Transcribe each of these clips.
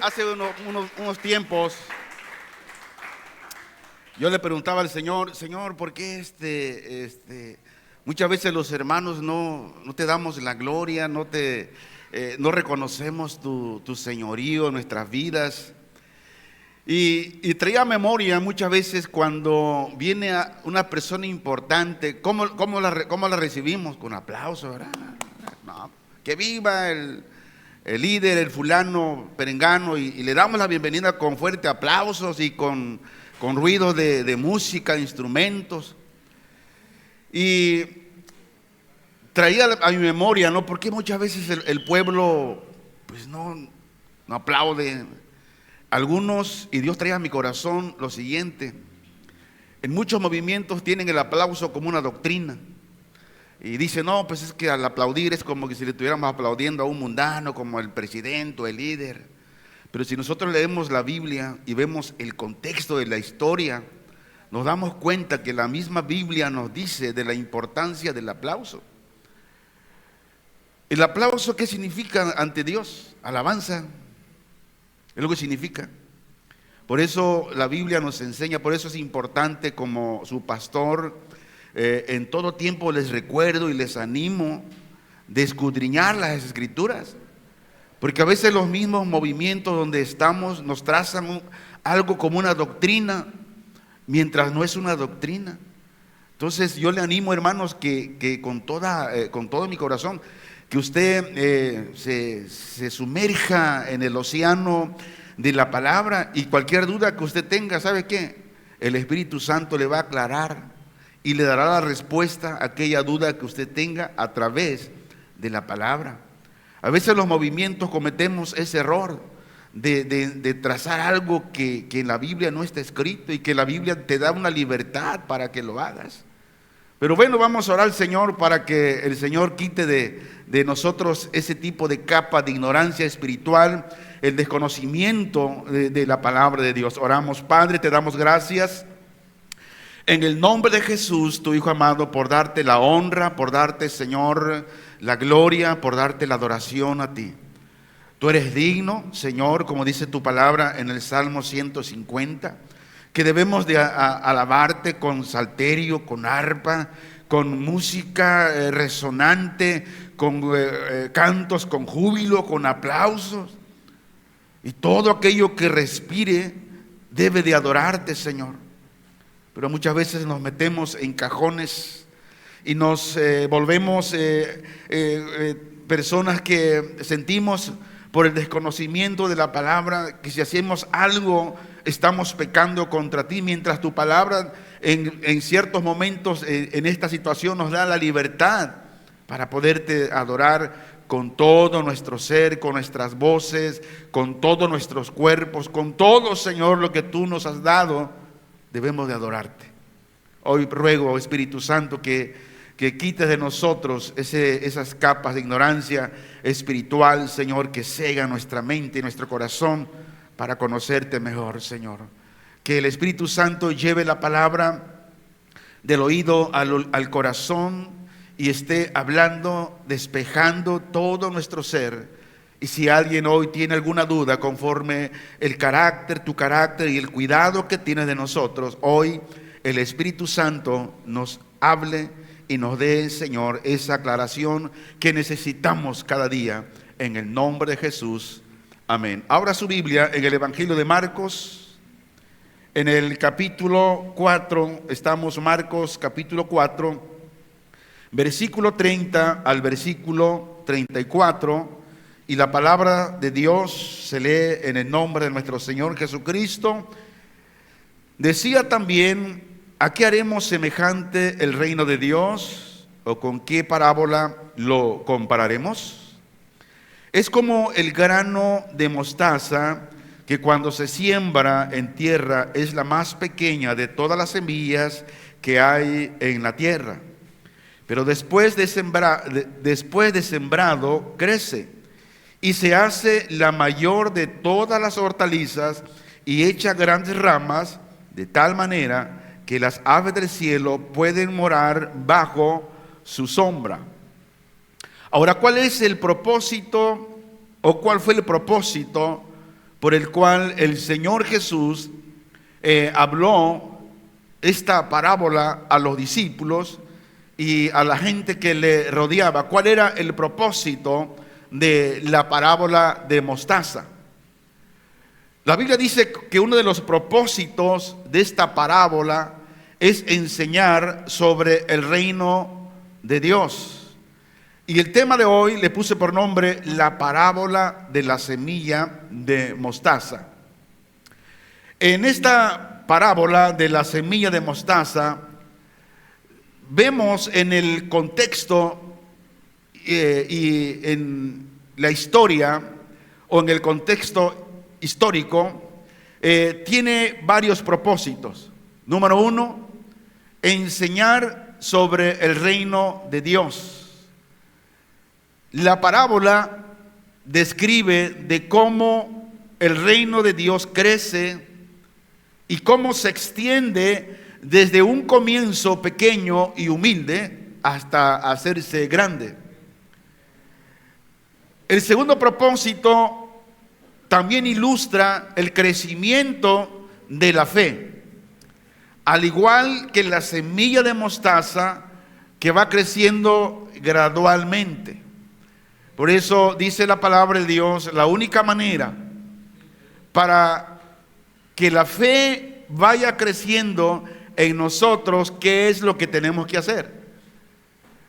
Hace unos tiempos yo le preguntaba al Señor, Señor, ¿por qué muchas veces los hermanos no te damos la gloria, no reconocemos tu señorío en nuestras vidas? Y traía a memoria muchas veces cuando viene una persona importante, ¿cómo la recibimos? Con aplausos, ¿verdad? No, que viva el líder, el fulano, perengano, y le damos la bienvenida con fuertes aplausos y con ruido de música, de instrumentos. Y traía a mi memoria, ¿no? Porque muchas veces el pueblo, pues no aplaude. Algunos, y Dios traía a mi corazón lo siguiente: en muchos movimientos tienen el aplauso como una doctrina. Y dice, no, pues es que al aplaudir es como que si le estuviéramos aplaudiendo a un mundano, como el presidente o el líder. Pero si nosotros leemos la Biblia y vemos el contexto de la historia, nos damos cuenta que la misma Biblia nos dice de la importancia del aplauso. ¿El aplauso qué significa ante Dios? Alabanza, es lo que significa. Por eso la Biblia nos enseña, por eso es importante, como su pastor, en todo tiempo les recuerdo y les animo de escudriñar las Escrituras, porque a veces los mismos movimientos donde estamos nos trazan algo como una doctrina, mientras no es una doctrina. Entonces yo le animo, hermanos, que con todo mi corazón, que usted se sumerja en el océano de la palabra, y cualquier duda que usted tenga, ¿sabe qué? El Espíritu Santo le va a aclarar y le dará la respuesta a aquella duda que usted tenga a través de la palabra. A veces los movimientos cometemos ese error de trazar algo que en la Biblia no está escrito, y que la Biblia te da una libertad para que lo hagas. Pero bueno, vamos a orar al Señor para que el Señor quite de nosotros ese tipo de capa de ignorancia espiritual, el desconocimiento de la palabra de Dios. Oramos. Padre, te damos gracias en el nombre de Jesús, tu Hijo amado, por darte la honra, por darte, Señor, la gloria, por darte la adoración a ti. Tú eres digno, Señor, como dice tu palabra en el Salmo 150, que debemos de alabarte con salterio, con arpa, con música resonante, con cantos, con júbilo, con aplausos. Y todo aquello que respire debe de adorarte, Señor. Pero muchas veces nos metemos en cajones y nos volvemos personas que sentimos por el desconocimiento de la palabra que si hacemos algo estamos pecando contra ti, mientras tu palabra en ciertos momentos en esta situación nos da la libertad para poderte adorar con todo nuestro ser, con nuestras voces, con todos nuestros cuerpos, con todo, Señor, lo que tú nos has dado. Debemos de adorarte. Hoy ruego, Espíritu Santo, que quites de nosotros esas capas de ignorancia espiritual, Señor, que cegan nuestra mente y nuestro corazón para conocerte mejor, Señor. Que el Espíritu Santo lleve la palabra del oído al corazón y esté hablando, despejando todo nuestro ser. Y si alguien hoy tiene alguna duda conforme tu carácter y el cuidado que tienes de nosotros, hoy el Espíritu Santo nos hable y nos dé, Señor, esa aclaración que necesitamos cada día, en el nombre de Jesús. Amén. Abra su Biblia en el Evangelio de Marcos, en el capítulo 4, estamos Marcos capítulo 4, versículo 30 al versículo 34. Y la palabra de Dios se lee en el nombre de nuestro Señor Jesucristo. Decía también: ¿a qué haremos semejante el reino de Dios? ¿O con qué parábola lo compararemos? Es como el grano de mostaza, que cuando se siembra en tierra es la más pequeña de todas las semillas que hay en la tierra. Pero después de sembrado crece y se hace la mayor de todas las hortalizas y echa grandes ramas, de tal manera que las aves del cielo pueden morar bajo su sombra. Ahora, ¿cuál es el propósito o cuál fue el propósito por el cual el Señor Jesús habló esta parábola a los discípulos y a la gente que le rodeaba. ¿Cuál era el propósito de la parábola de mostaza? La Biblia dice que uno de los propósitos de esta parábola es enseñar sobre el reino de Dios. Y el tema de hoy le puse por nombre la parábola de la semilla de mostaza. En esta parábola de la semilla de mostaza vemos en el contexto y en la historia o en el contexto histórico, tiene varios propósitos. Número uno, enseñar sobre el reino de Dios. La parábola describe de cómo el reino de Dios crece y cómo se extiende desde un comienzo pequeño y humilde hasta hacerse grande. El segundo propósito también ilustra el crecimiento de la fe, al igual que la semilla de mostaza que va creciendo gradualmente. Por eso dice la palabra de Dios, la única manera para que la fe vaya creciendo en nosotros, ¿qué es lo que tenemos que hacer?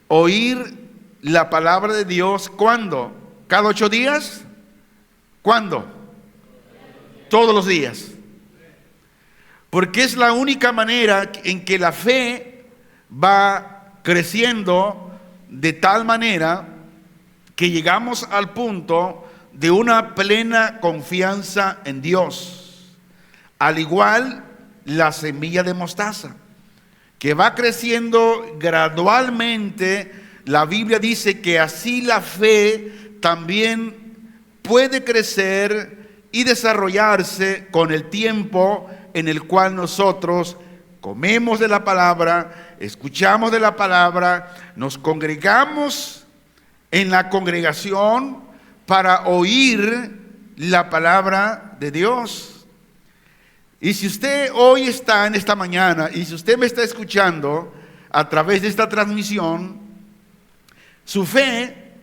Oír la palabra de Dios. ¿Cuándo? ¿Cada 8 días? ¿Cuándo? Todos los días. Porque es la única manera en que la fe va creciendo de tal manera que llegamos al punto de una plena confianza en Dios. Al igual la semilla de mostaza, que va creciendo gradualmente. La Biblia dice que así la fe también puede crecer y desarrollarse con el tiempo en el cual nosotros comemos de la palabra, escuchamos de la palabra, nos congregamos en la congregación para oír la palabra de Dios. Y si usted hoy está en esta mañana, y si usted me está escuchando a través de esta transmisión, su fe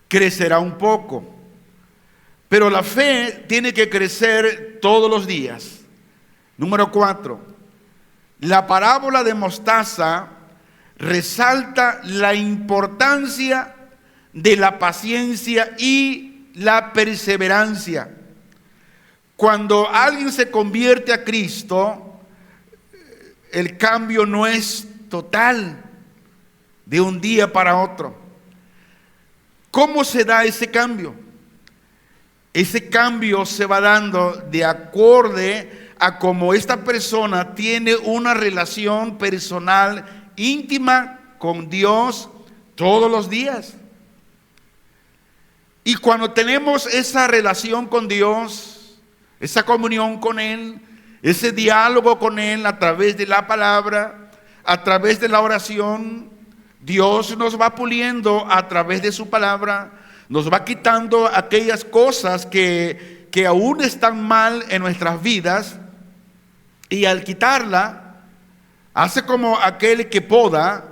crecerá un poco, pero la fe tiene que crecer todos los días. Número 4, la parábola de mostaza resalta la importancia de la paciencia y la perseverancia. Cuando alguien se convierte a Cristo, el cambio no es total de un día para otro. ¿Cómo se da ese cambio? Ese cambio se va dando de acorde a cómo esta persona tiene una relación personal íntima con Dios todos los días. Y cuando tenemos esa relación con Dios, esa comunión con Él, ese diálogo con Él a través de la palabra, a través de la oración, Dios nos va puliendo a través de su palabra, nos va quitando aquellas cosas que aún están mal en nuestras vidas, y al quitarla, hace como aquel que poda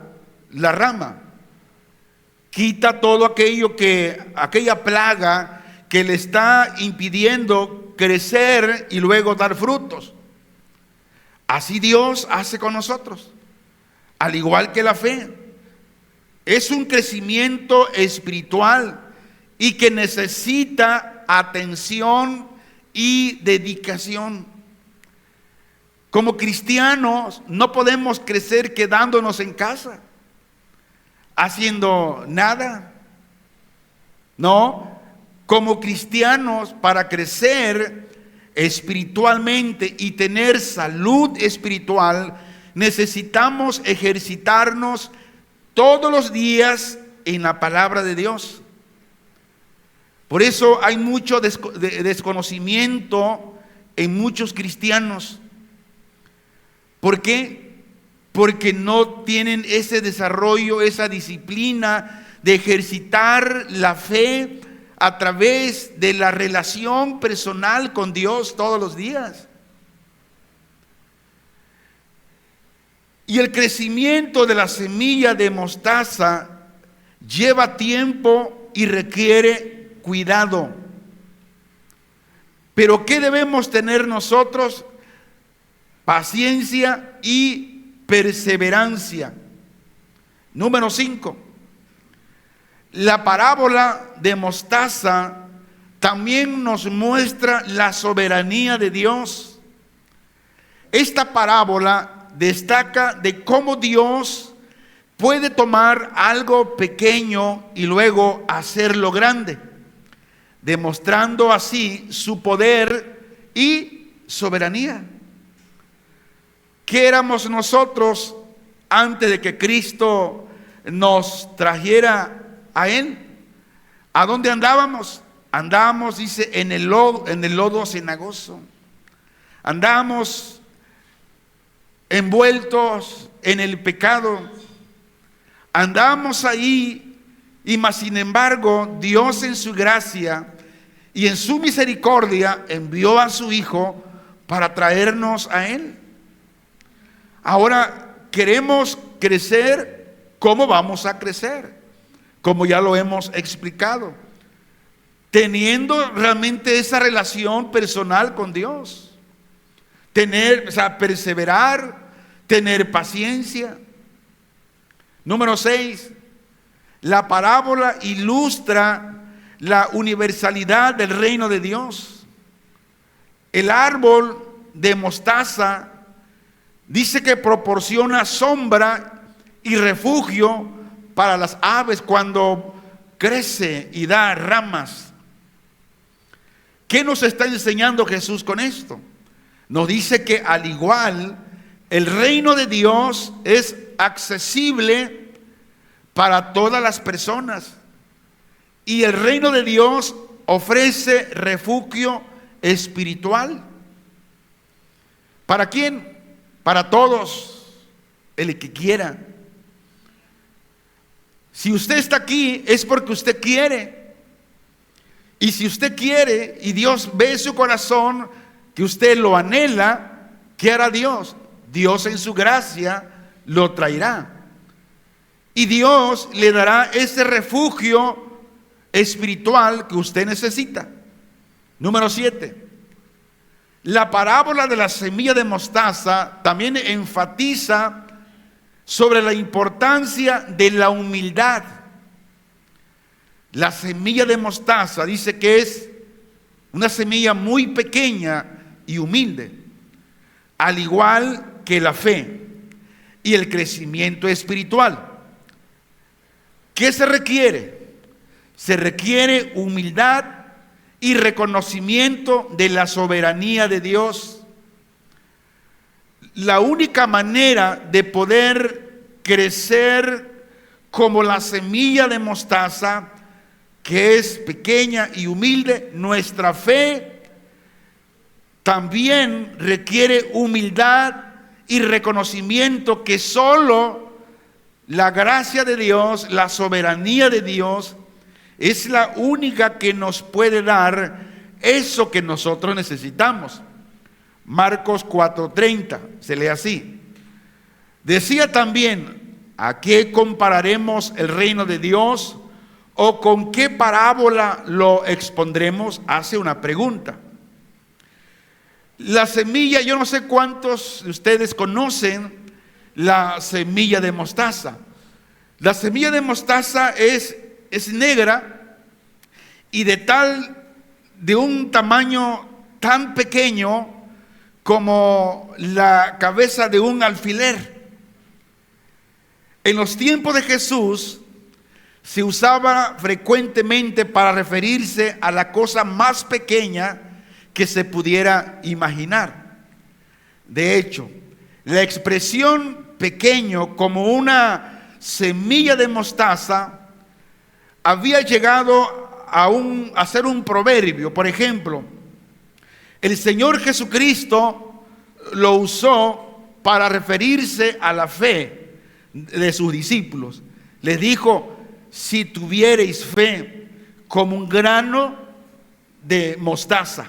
la rama, quita todo aquella plaga que le está impidiendo crecer y luego dar frutos. Así Dios hace con nosotros, al igual que la fe. Es un crecimiento espiritual y que necesita atención y dedicación. Como cristianos no podemos crecer quedándonos en casa, haciendo nada. No, como cristianos, para crecer espiritualmente y tener salud espiritual, necesitamos ejercitarnos todos los días en la palabra de Dios. Por eso hay mucho desconocimiento en muchos cristianos. ¿Por qué? Porque no tienen ese desarrollo, esa disciplina de ejercitar la fe a través de la relación personal con Dios todos los días. Y el crecimiento de la semilla de mostaza lleva tiempo y requiere cuidado. Pero ¿qué debemos tener nosotros? Paciencia y perseverancia. Número 5. La parábola de mostaza también nos muestra la soberanía de Dios. Esta parábola destaca de cómo Dios puede tomar algo pequeño y luego hacerlo grande, demostrando así su poder y soberanía. ¿Qué éramos nosotros antes de que Cristo nos trajera a Él? ¿A dónde andábamos? Andábamos, dice, en el lodo cenagoso. Andábamos envueltos en el pecado. Andábamos ahí, y más sin embargo, Dios en su gracia y en su misericordia envió a su Hijo para traernos a Él. Ahora queremos crecer. ¿Cómo vamos a crecer? Como ya lo hemos explicado, teniendo realmente esa relación personal con Dios, perseverar, tener paciencia. Número 6, la parábola ilustra la universalidad del reino de Dios. El árbol de mostaza dice que proporciona sombra y refugio para las aves cuando crece y da ramas. ¿Qué nos está enseñando Jesús con esto? Nos dice que al igual el reino de Dios es accesible para todas las personas, y el reino de Dios ofrece refugio espiritual. ¿Para quién? Para todos, el que quiera. Si usted está aquí es porque usted quiere. Y si usted quiere y Dios ve su corazón, que usted lo anhela, ¿qué hará Dios? Dios en su gracia lo traerá. Y Dios le dará ese refugio espiritual que usted necesita. Número 7. La parábola de la semilla de mostaza también enfatiza sobre la importancia de la humildad. La semilla de mostaza dice que es una semilla muy pequeña y humilde, al igual que la fe y el crecimiento espiritual. ¿Qué se requiere? Se requiere humildad y reconocimiento de la soberanía de Dios. La única manera de poder crecer como la semilla de mostaza, que es pequeña y humilde, nuestra fe también requiere humildad y reconocimiento que solo la gracia de Dios, la soberanía de Dios, es la única que nos puede dar eso que nosotros necesitamos. Marcos 4:30, se lee así. Decía también: ¿a qué compararemos el reino de Dios? ¿O con qué parábola lo expondremos? Hace una pregunta. La semilla, yo no sé cuántos de ustedes conocen la semilla de mostaza. La semilla de mostaza es negra y de un tamaño tan pequeño como la cabeza de un alfiler. En los tiempos de Jesús se usaba frecuentemente para referirse a la cosa más pequeña que se pudiera imaginar. De hecho, la expresión pequeño como una semilla de mostaza había llegado a ser un proverbio. Por ejemplo, el Señor Jesucristo lo usó para referirse a la fe de sus discípulos. Les dijo: si tuviereis fe como un grano de mostaza.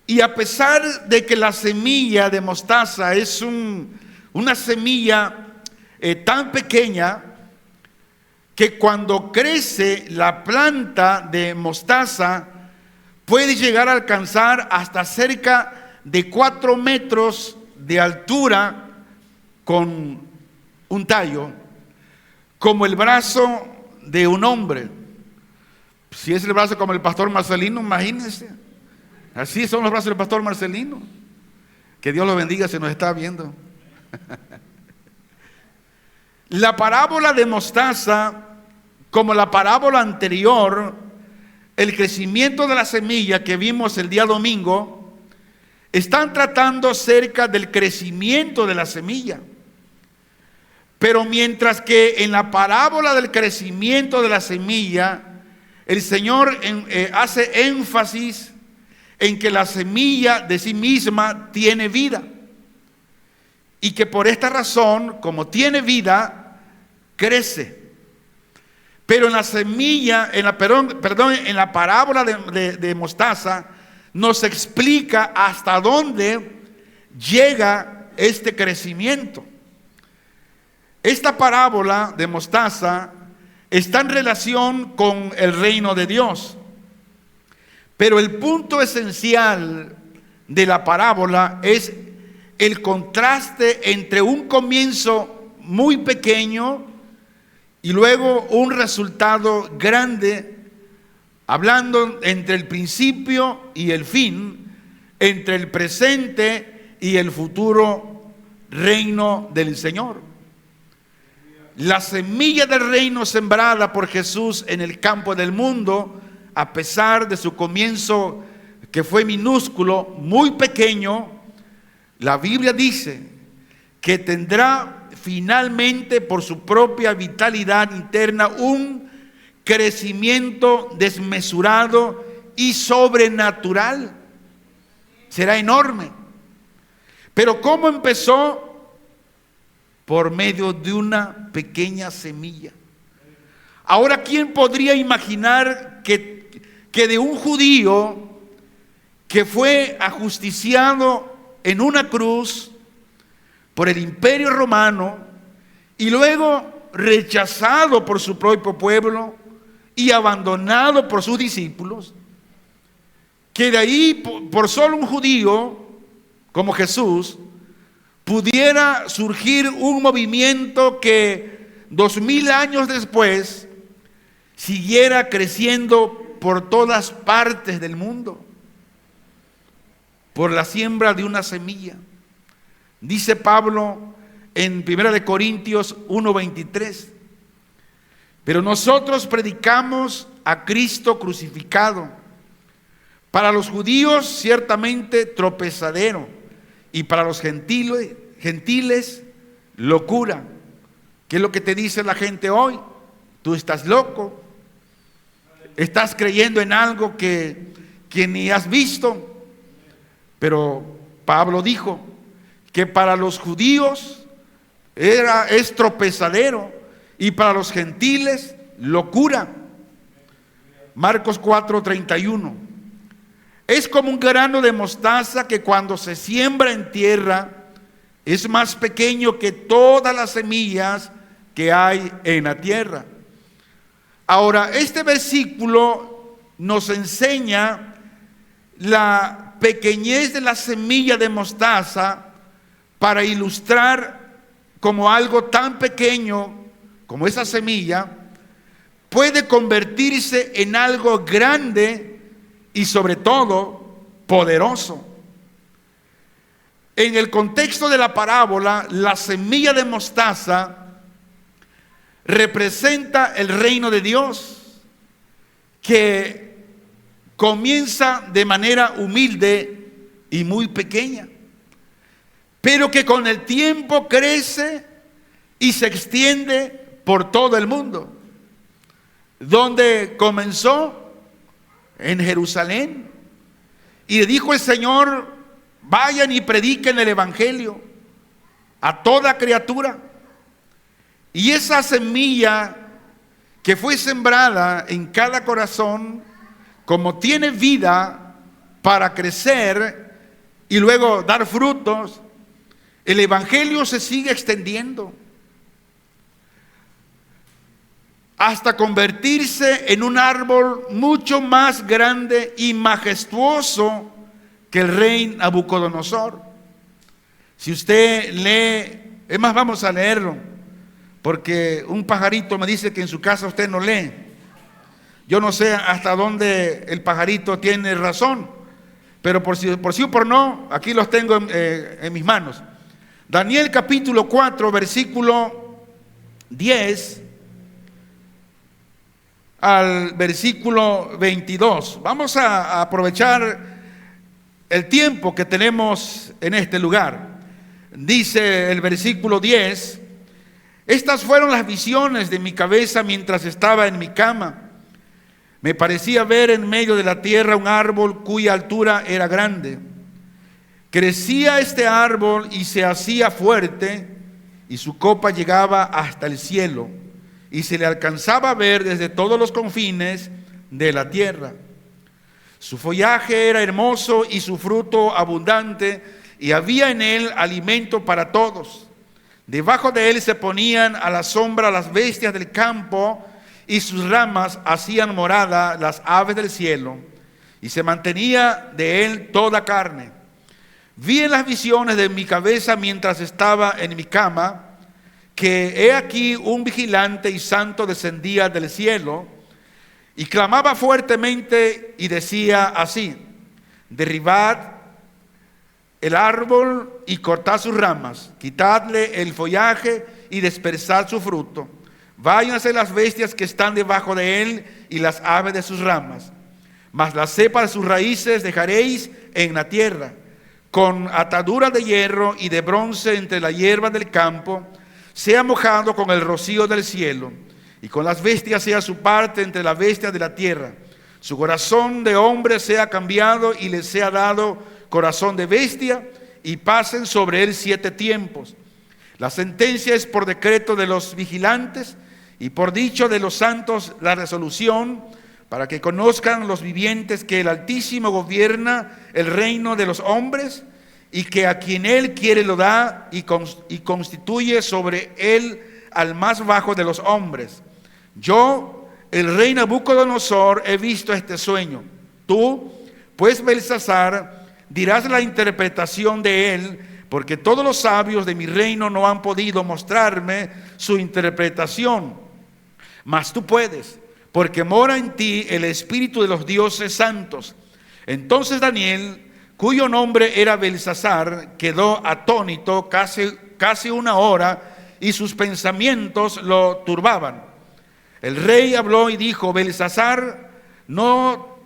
Y a pesar de que la semilla de mostaza es una semilla tan pequeña, que cuando crece la planta de mostaza puede llegar a alcanzar hasta cerca de 4 metros de altura, con un tallo como el brazo de un hombre. Si es el brazo como el pastor Marcelino, imagínense. Así son los brazos del pastor Marcelino. Que Dios lo bendiga si nos está viendo. La parábola de mostaza, como la parábola anterior, el crecimiento de la semilla que vimos el día domingo, están tratando acerca del crecimiento de la semilla. Pero mientras que en la parábola del crecimiento de la semilla, el Señor hace énfasis en que la semilla de sí misma tiene vida. Y que por esta razón, como tiene vida, crece. Pero en la semilla, en la parábola de mostaza, nos explica hasta dónde llega este crecimiento. Esta parábola de mostaza está en relación con el reino de Dios. Pero el punto esencial de la parábola es el contraste entre un comienzo muy pequeño y luego un resultado grande, hablando entre el principio y el fin, entre el presente y el futuro reino del Señor. La semilla del reino sembrada por Jesús en el campo del mundo, a pesar de su comienzo que fue minúsculo, muy pequeño, la Biblia dice que tendrá finalmente por su propia vitalidad interna un crecimiento desmesurado y sobrenatural. Será enorme. Pero ¿cómo empezó? Por medio de una pequeña semilla. Ahora, ¿quién podría imaginar que de un judío que fue ajusticiado en una cruz por el Imperio Romano y luego rechazado por su propio pueblo y abandonado por sus discípulos, que de ahí por solo un judío como Jesús pudiera surgir un movimiento que 2000 años después siguiera creciendo por todas partes del mundo, por la siembra de una semilla? Dice Pablo en 1 Corintios 1:23, pero nosotros predicamos a Cristo crucificado, para los judíos ciertamente tropezadero, y para los gentiles locura. ¿Qué es lo que te dice la gente hoy? Tú estás loco, estás creyendo en algo que ni has visto. Pero Pablo dijo que para los judíos es tropezadero y para los gentiles locura. Marcos 4:31. Es como un grano de mostaza que cuando se siembra en tierra es más pequeño que todas las semillas que hay en la tierra. Ahora, este versículo nos enseña la pequeñez de la semilla de mostaza para ilustrar cómo algo tan pequeño como esa semilla puede convertirse en algo grande y sobre todo poderoso. En el contexto de la parábola, la semilla de mostaza representa el reino de Dios, que comienza de manera humilde y muy pequeña, pero que con el tiempo crece y se extiende por todo el mundo. Donde comenzó en Jerusalén, y dijo el Señor: vayan y prediquen el evangelio a toda criatura. Y esa semilla que fue sembrada en cada corazón, como tiene vida para crecer y luego dar frutos, el evangelio se sigue extendiendo hasta convertirse en un árbol mucho más grande y majestuoso que el rey Nabucodonosor. Si usted lee, es más, vamos a leerlo, porque un pajarito me dice que en su casa usted no lee. Yo no sé hasta dónde el pajarito tiene razón, pero por sí o por no, aquí los tengo en mis manos. Daniel capítulo 4, versículo 10 al versículo 22. Vamos a aprovechar el tiempo que tenemos en este lugar. Dice el versículo 10: estas fueron las visiones de mi cabeza mientras estaba en mi cama. Me parecía ver en medio de la tierra un árbol cuya altura era grande. Crecía este árbol y se hacía fuerte, y su copa llegaba hasta el cielo, y se le alcanzaba a ver desde todos los confines de la tierra. Su follaje era hermoso y su fruto abundante, y había en él alimento para todos. Debajo de él se ponían a la sombra las bestias del campo, y sus ramas hacían morada las aves del cielo, y se mantenía de él toda carne. Vi en las visiones de mi cabeza mientras estaba en mi cama, que he aquí un vigilante y santo descendía del cielo, y clamaba fuertemente y decía así: derribad el árbol y cortad sus ramas, quitadle el follaje y dispersad su fruto. Váyanse las bestias que están debajo de él y las aves de sus ramas. Mas la cepa de sus raíces dejaréis en la tierra, con ataduras de hierro y de bronce entre la hierba del campo, sea mojado con el rocío del cielo, y con las bestias sea su parte entre las bestias de la tierra. Su corazón de hombre sea cambiado y le sea dado corazón de bestia, y pasen sobre él 7 tiempos. La sentencia es por decreto de los vigilantes y por dicho de los santos la resolución, para que conozcan los vivientes que el Altísimo gobierna el reino de los hombres, y que a quien él quiere lo da, y constituye sobre él al más bajo de los hombres. Yo, el rey Nabucodonosor, he visto este sueño. Tú, pues, Belsasar, dirás la interpretación de él, porque todos los sabios de mi reino no han podido mostrarme su interpretación. Mas tú puedes, porque mora en ti el espíritu de los dioses santos. Entonces Daniel, cuyo nombre era Belsasar, quedó atónito casi 1 hora, y sus pensamientos lo turbaban. El rey habló y dijo: Belsasar, no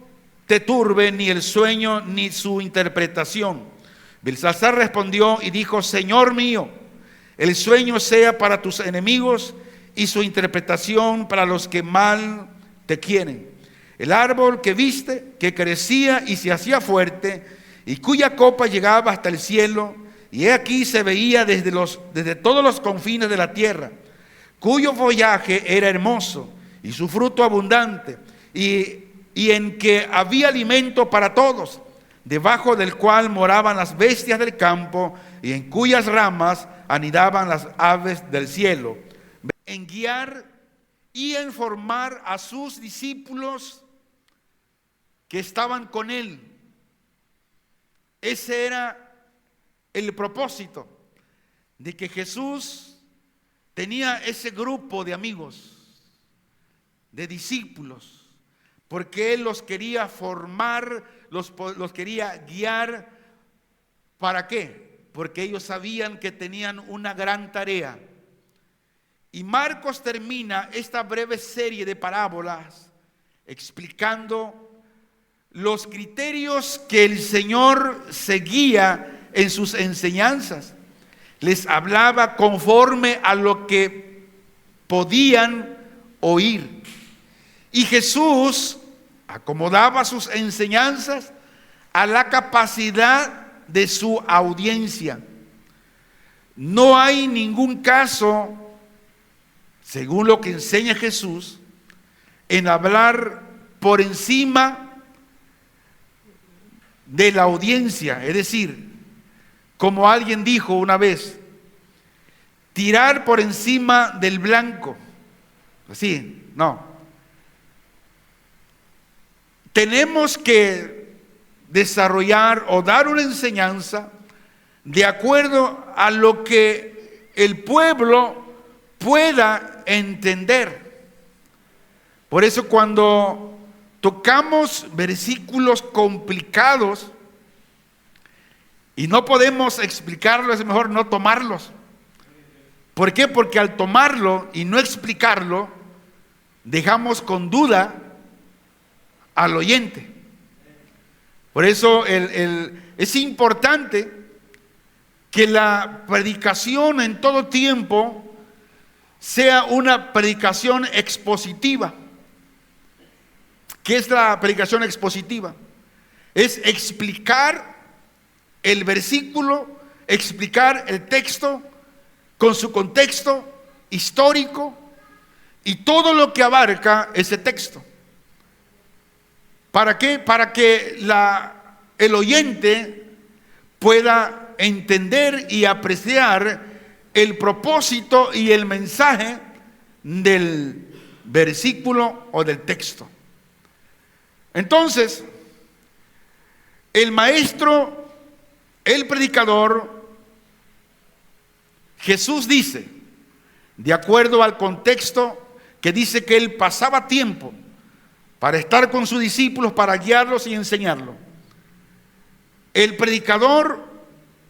te turbe ni el sueño ni su interpretación. Belsasar respondió y dijo: Señor mío, el sueño sea para tus enemigos y su interpretación para los que mal te quieren. El árbol que viste, que crecía y se hacía fuerte, y cuya copa llegaba hasta el cielo, y he aquí se veía desde todos los confines de la tierra, cuyo follaje era hermoso y su fruto abundante, y en que había alimento para todos, debajo del cual moraban las bestias del campo, y en cuyas ramas anidaban las aves del cielo. En guiar y en formar a sus discípulos que estaban con él. Ese era el propósito de que Jesús tenía ese grupo de amigos, de discípulos, porque Él los quería formar, los quería guiar. ¿Para qué? Porque ellos sabían que tenían una gran tarea. Y Marcos termina esta breve serie de parábolas explicando los criterios que el Señor seguía en sus enseñanzas. Les hablaba conforme a lo que podían oír. Y Jesús acomodaba sus enseñanzas a la capacidad de su audiencia. No hay ningún caso, según lo que enseña Jesús, en hablar por encima de la audiencia. Es decir, como alguien dijo una vez, tirar por encima del blanco. Así, no. Tenemos que desarrollar o dar una enseñanza de acuerdo a lo que el pueblo pueda entender. Por eso cuando tocamos versículos complicados y no podemos explicarlos, es mejor no tomarlos. ¿Por qué? Porque al tomarlo y no explicarlo, dejamos con duda al oyente. Por eso es importante que la predicación en todo tiempo sea una predicación expositiva. ¿Qué es la predicación expositiva? Es explicar el versículo, explicar el texto con su contexto histórico y todo lo que abarca ese texto. ¿Para qué? Para que el oyente pueda entender y apreciar el propósito y el mensaje del versículo o del texto. Entonces, el maestro, el predicador, Jesús dice, de acuerdo al contexto, que dice que él pasaba tiempo para estar con sus discípulos, para guiarlos y enseñarlos. El predicador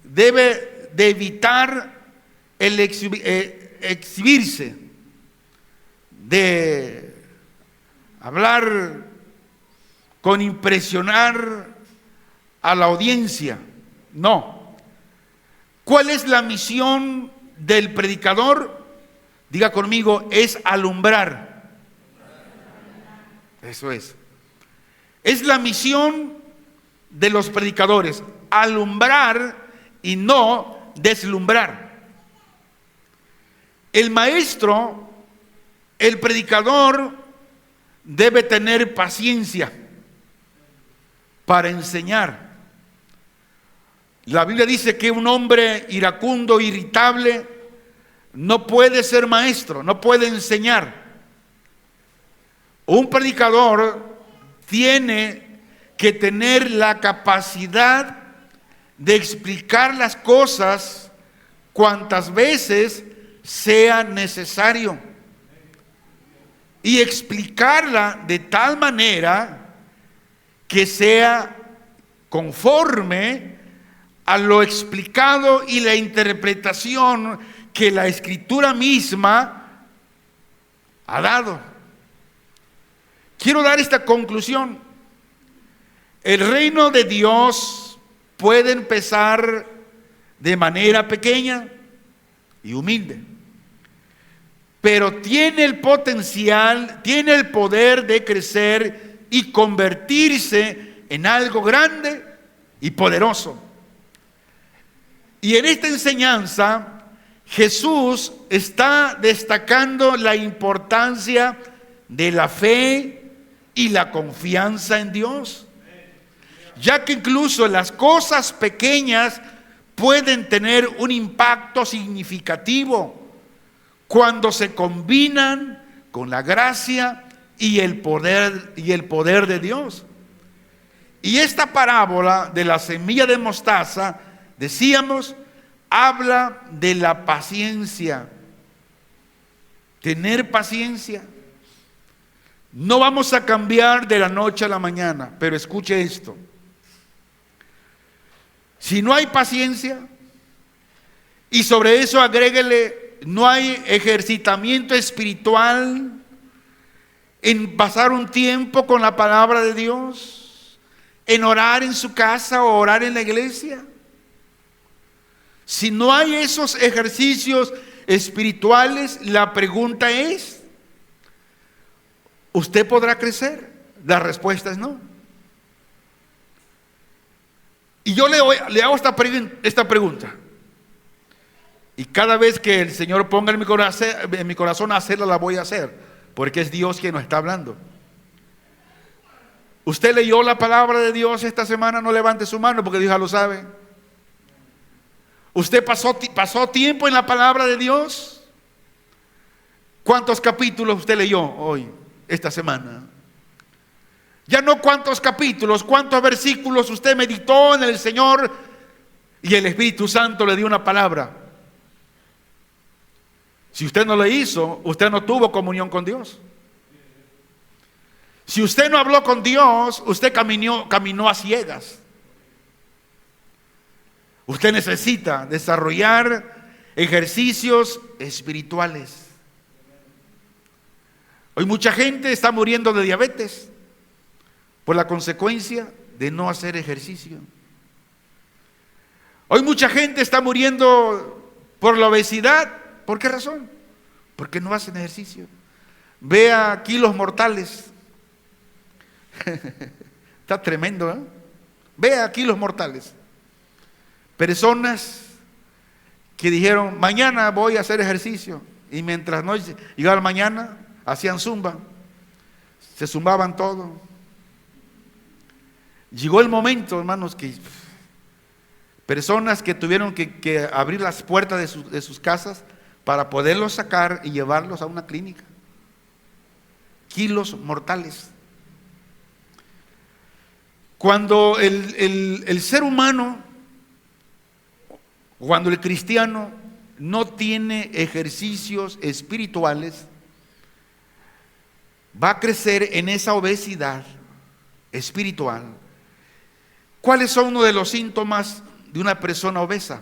debe de evitar el exhibirse, de hablar con impresionar a la audiencia. No. ¿Cuál es la misión del predicador? Diga conmigo, es alumbrar. Eso es. Es la misión de los predicadores, alumbrar y no deslumbrar. El maestro, el predicador, debe tener paciencia para enseñar. La Biblia dice que un hombre iracundo, irritable, no puede ser maestro, no puede enseñar. Un predicador tiene que tener la capacidad de explicar las cosas cuantas veces sea necesario y explicarla de tal manera que sea conforme a lo explicado y la interpretación que la Escritura misma ha dado. Quiero dar esta conclusión. El reino de Dios puede empezar de manera pequeña y humilde, pero tiene el potencial, tiene el poder de crecer y convertirse en algo grande y poderoso. Y en esta enseñanza, Jesús está destacando la importancia de la fe y la confianza en Dios, ya que incluso las cosas pequeñas pueden tener un impacto significativo cuando se combinan con la gracia y el poder de Dios. Y esta parábola de la semilla de mostaza, decíamos, habla de la paciencia. Tener paciencia. No vamos a cambiar de la noche a la mañana, pero escuche esto. Si no hay paciencia, y sobre eso agréguele, no hay ejercitamiento espiritual en pasar un tiempo con la palabra de Dios, en orar en su casa o orar en la iglesia. Si no hay esos ejercicios espirituales, la pregunta es, ¿usted podrá crecer? La respuesta es no. Y yo le hago esta pregunta. Y cada vez que el Señor ponga en mi corazón a hacerla, la voy a hacer. porque es Dios quien nos está hablando. ¿Usted leyó la palabra de Dios esta semana? No levante su mano porque Dios ya lo sabe. ¿Usted pasó tiempo en la palabra de Dios? ¿Cuántos capítulos usted leyó hoy, esta semana? Ya no cuántos capítulos, cuántos versículos usted meditó en el Señor y el Espíritu Santo le dio una palabra. Si usted no lo hizo, usted no tuvo comunión con Dios. Si usted no habló con Dios, usted caminó a ciegas. Usted necesita desarrollar ejercicios espirituales. Hoy mucha gente está muriendo de diabetes por la consecuencia de no hacer ejercicio. Hoy mucha gente está muriendo por la obesidad. ¿Por qué razón? Porque no hacen ejercicio. Vea kilos mortales. Está tremendo, ¿eh? Vea kilos mortales. Personas que dijeron, mañana voy a hacer ejercicio. Y mientras no llegaba mañana, hacían zumba. Se zumbaban todo. Llegó el momento, hermanos, que personas que tuvieron que abrir las puertas de sus casas para poderlos sacar y llevarlos a una clínica. Kilos mortales. Cuando el ser humano, cuando el cristiano no tiene ejercicios espirituales, va a crecer en esa obesidad espiritual. ¿Cuáles son uno de los síntomas de una persona obesa?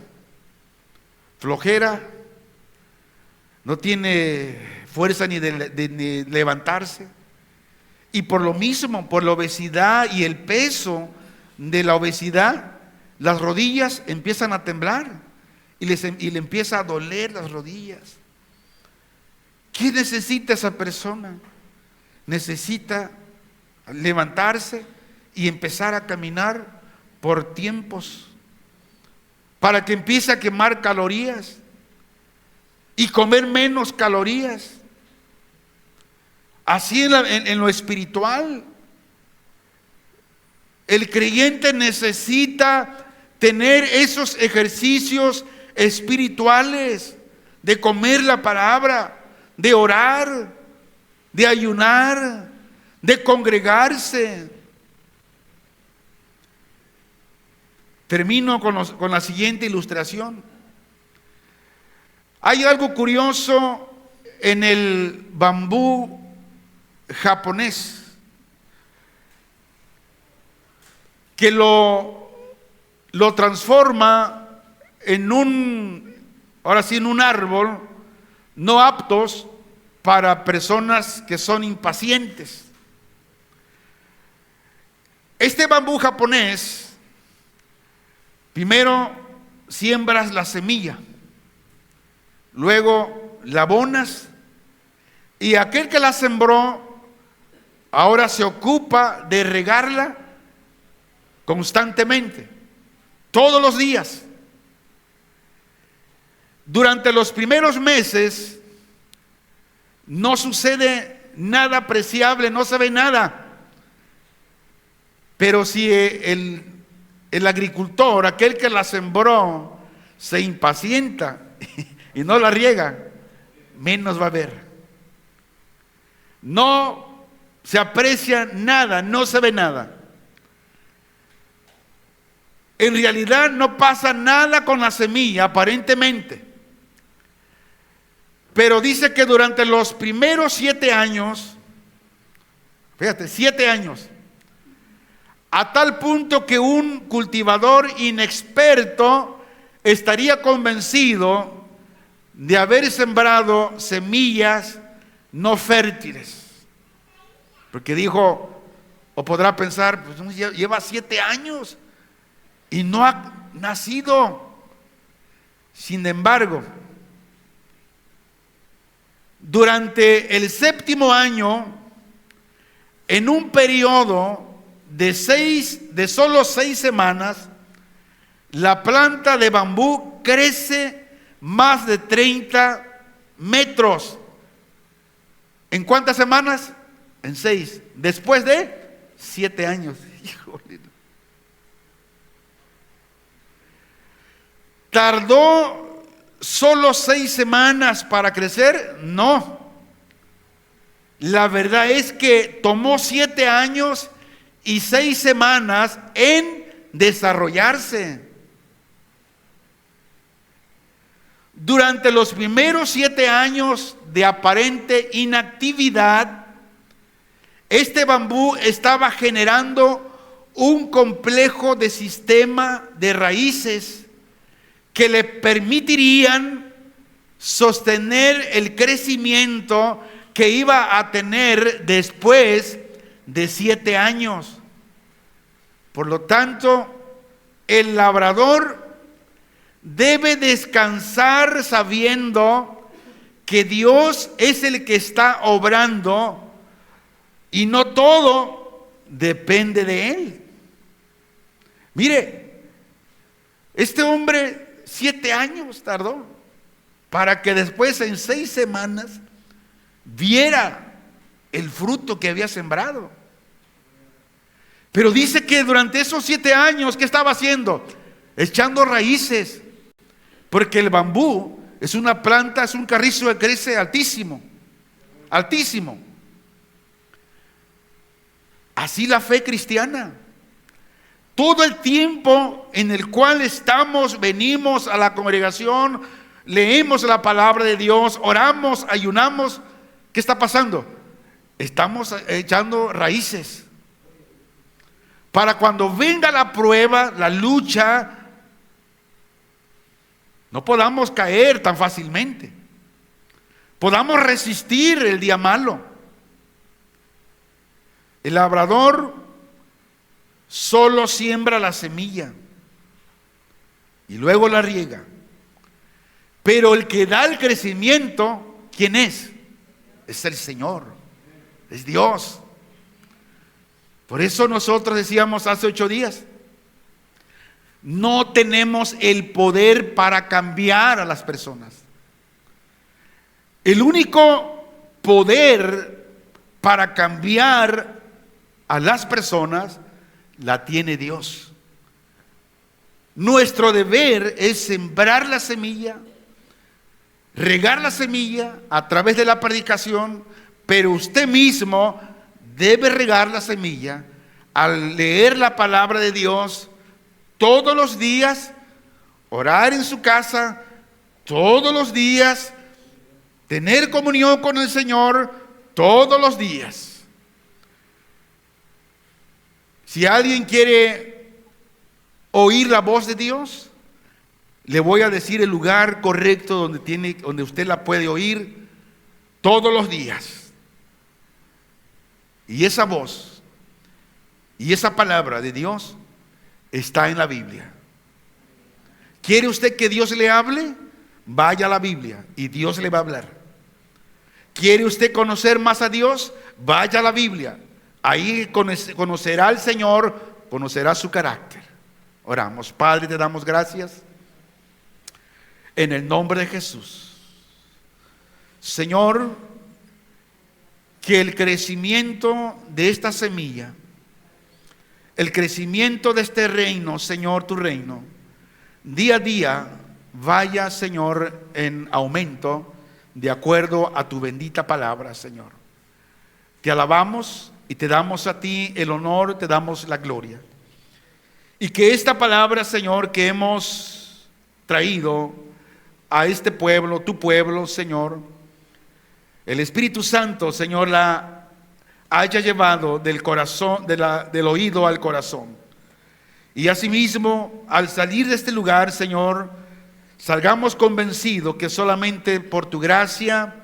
Flojera, no tiene fuerza ni de levantarse. Y por lo mismo, por la obesidad y el peso de la obesidad, las rodillas empiezan a temblar y le empieza a doler las rodillas. ¿Qué necesita esa persona? Necesita levantarse y empezar a caminar por tiempos para que empiece a quemar calorías y comer menos calorías. Así en lo espiritual, el creyente necesita tener esos ejercicios espirituales de comer la palabra, de orar, de ayunar, de congregarse. Termino con la siguiente ilustración. Hay algo curioso en el bambú japonés que lo transforma en un árbol no aptos para personas que son impacientes. Este bambú japonés, primero siembras la semilla, luego la abonas y aquel que la sembró ahora se ocupa de regarla constantemente, todos los días. Durante los primeros meses no sucede nada apreciable, no se ve nada. Pero si el agricultor, aquel que la sembró, se impacienta y no la riega, menos va a ver. No se aprecia nada, no se ve nada. En realidad no pasa nada con la semilla, aparentemente. Pero dice que durante los primeros 7 años, fíjate, 7 años, a tal punto que un cultivador inexperto estaría convencido de haber sembrado semillas no fértiles. Porque dijo, o podrá pensar, pues lleva 7 años y no ha nacido. Sin embargo, durante el 7º año, en un periodo de solo 6 semanas, la planta de bambú crece más de 30 metros ¿En cuántas semanas? En 6. Después de 7 años. Híjole. ¿Tardó solo 6 semanas para crecer? No. La verdad es que tomó 7 años y 6 semanas en desarrollarse. Durante los primeros 7 años de aparente inactividad, este bambú estaba generando un complejo de sistema de raíces que le permitirían sostener el crecimiento que iba a tener después de 7 años. Por lo tanto, el labrador debe descansar sabiendo que Dios es el que está obrando y no todo depende de Él. Mire, este hombre 7 años tardó para que después en 6 semanas viera el fruto que había sembrado. Pero dice que durante esos 7 años, ¿qué estaba haciendo? Echando raíces. Porque el bambú es una planta, es un carrizo que crece altísimo, altísimo. Así la fe cristiana. Todo el tiempo en el cual estamos, venimos a la congregación, leemos la palabra de Dios, oramos, ayunamos, ¿qué está pasando? Estamos echando raíces. Para cuando venga la prueba, la lucha, no podamos caer tan fácilmente. Podamos resistir el día malo. El labrador solo siembra la semilla y luego la riega. Pero el que da el crecimiento, ¿quién es? Es el Señor, es Dios. Por eso nosotros decíamos hace 8 días, no tenemos el poder para cambiar a las personas. El único poder para cambiar a las personas la tiene Dios. Nuestro deber es sembrar la semilla, regar la semilla a través de la predicación, pero usted mismo debe regar la semilla al leer la palabra de Dios todos los días, orar en su casa todos los días, tener comunión con el Señor todos los días. Si alguien quiere oír la voz de Dios, le voy a decir el lugar correcto donde usted la puede oír todos los días. Y esa voz y esa palabra de Dios está en la Biblia. ¿Quiere usted que Dios le hable? Vaya a la Biblia y Dios le va a hablar. ¿Quiere usted conocer más a Dios? Vaya a la Biblia. Ahí conocerá al Señor, conocerá su carácter. Oramos. Padre, te damos gracias en el nombre de Jesús. Señor, que el crecimiento de esta semilla, el crecimiento de este reino, Señor, tu reino, día a día vaya, Señor, en aumento de acuerdo a tu bendita palabra, Señor. Te alabamos y te damos a ti el honor, te damos la gloria. Y que esta palabra, Señor, que hemos traído a este pueblo, tu pueblo, Señor, el Espíritu Santo, Señor, la haya llevado del corazón, del oído al corazón. Y asimismo, al salir de este lugar, Señor, salgamos convencidos que solamente por tu gracia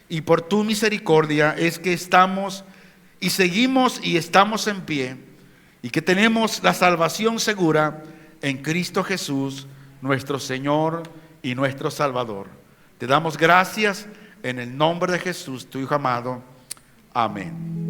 y por tu misericordia es que estamos y seguimos y estamos en pie, y que tenemos la salvación segura en Cristo Jesús, nuestro Señor y nuestro Salvador. Te damos gracias en el nombre de Jesús, tu Hijo amado. Amén.